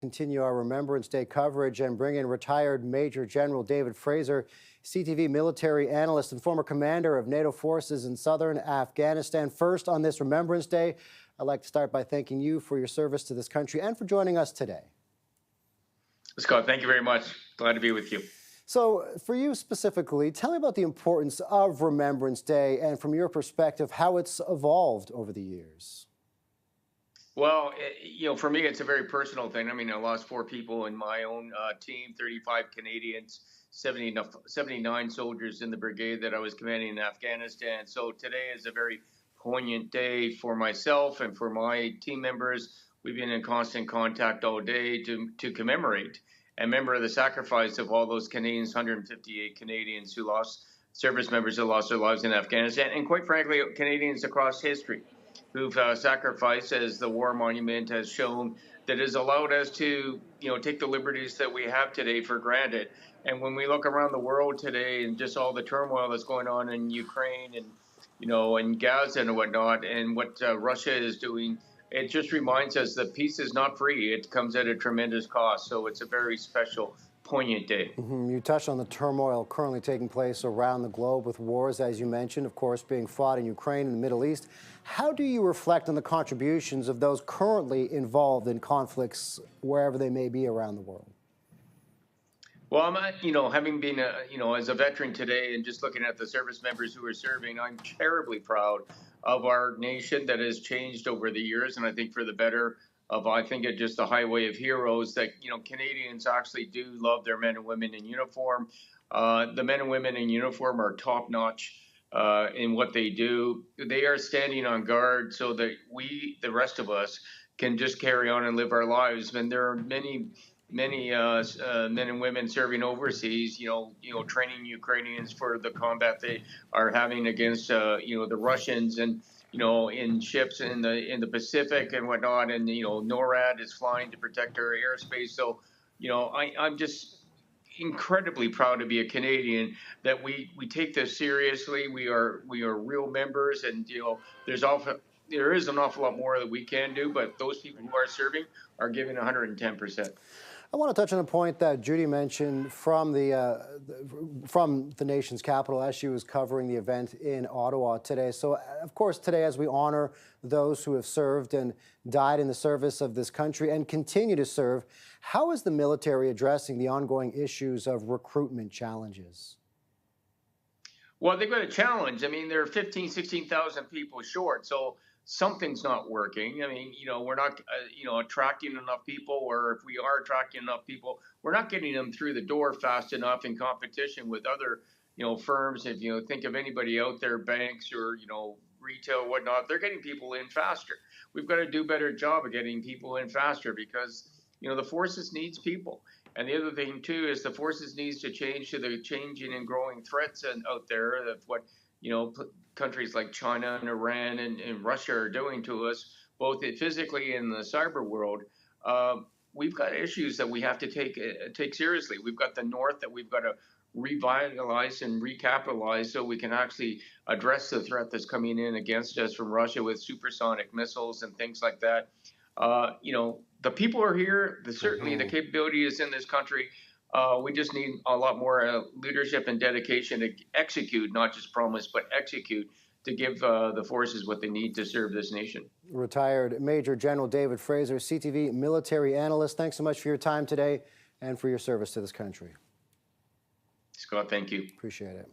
continue our Remembrance Day coverage and bring in retired Major General David Fraser, CTV military analyst and former commander of NATO forces in southern Afghanistan. First, on this Remembrance Day, I'd like to start by thanking you for your service to this country and for joining us today. Scott, thank you very much. Glad to be with you. So for you specifically, tell me about the importance of Remembrance Day and from your perspective, how it's evolved over the years. Well, for me, it's a very personal thing. I mean, I lost 4 people in my own team, 35 Canadians, 79 soldiers in the brigade that I was commanding in Afghanistan. So today is a very poignant day for myself and for my team members. We've been in constant contact all day to commemorate and remember the sacrifice of all those Canadians, 158 Canadians who lost, service members who lost their lives in Afghanistan, and quite frankly, Canadians across history who've sacrificed, as the War Monument has shown, that has allowed us to, take the liberties that we have today for granted. And when we look around the world today and just all the turmoil that's going on in Ukraine and, in Gaza and whatnot, and what Russia is doing, it just reminds us that peace is not free. It comes at a tremendous cost. So it's a very special, poignant day. You touched on the turmoil currently taking place around the globe with wars, as you mentioned, of course, being fought in Ukraine and the Middle East. How do you reflect on the contributions of those currently involved in conflicts wherever they may be around the world? Well, I'm, having been, as a veteran today and just looking at the service members who are serving, I'm terribly proud of our nation that has changed over the years, and I think for the better of, I think, it just a highway of heroes that, Canadians actually do love their men and women in uniform. The men and women in uniform are top-notch in what they do. They are standing on guard so that we, the rest of us, can just carry on and live our lives. And there are many men and women serving overseas, training Ukrainians for the combat they are having against, the Russians, and, in ships in the Pacific and whatnot. And, NORAD is flying to protect our airspace. So, I'm just incredibly proud to be a Canadian, that we take this seriously. We are real members, and, there is an awful lot more that we can do, but those people who are serving are giving 110%. I want to touch on a point that Judy mentioned from the nation's capital as she was covering the event in Ottawa today. So, of course, today, as we honor those who have served and died in the service of this country and continue to serve, how is the military addressing the ongoing issues of recruitment challenges? Well, they've got a challenge. I mean, there are 15, 16,000 people short, so something's not working. I mean, we're not, attracting enough people, or if we are attracting enough people, we're not getting them through the door fast enough in competition with other, firms. If you think of anybody out there, banks or, retail, whatnot, they're getting people in faster. We've got to do a better job of getting people in faster because, the forces needs people. And the other thing, too, is the forces needs to change to the changing and growing threats out there of what, countries like China and Iran and Russia are doing to us, both physically and in the cyber world. We've got issues that we have to take seriously. We've got the North that we've got to revitalize and recapitalize so we can actually address the threat that's coming in against us from Russia with supersonic missiles and things like that. The people are here. Certainly the capability is in this country. We just need a lot more leadership and dedication to execute, not just promise, but execute, to give the forces what they need to serve this nation. Retired Major General David Fraser, CTV military analyst, thanks so much for your time today and for your service to this country. Scott, thank you. Appreciate it.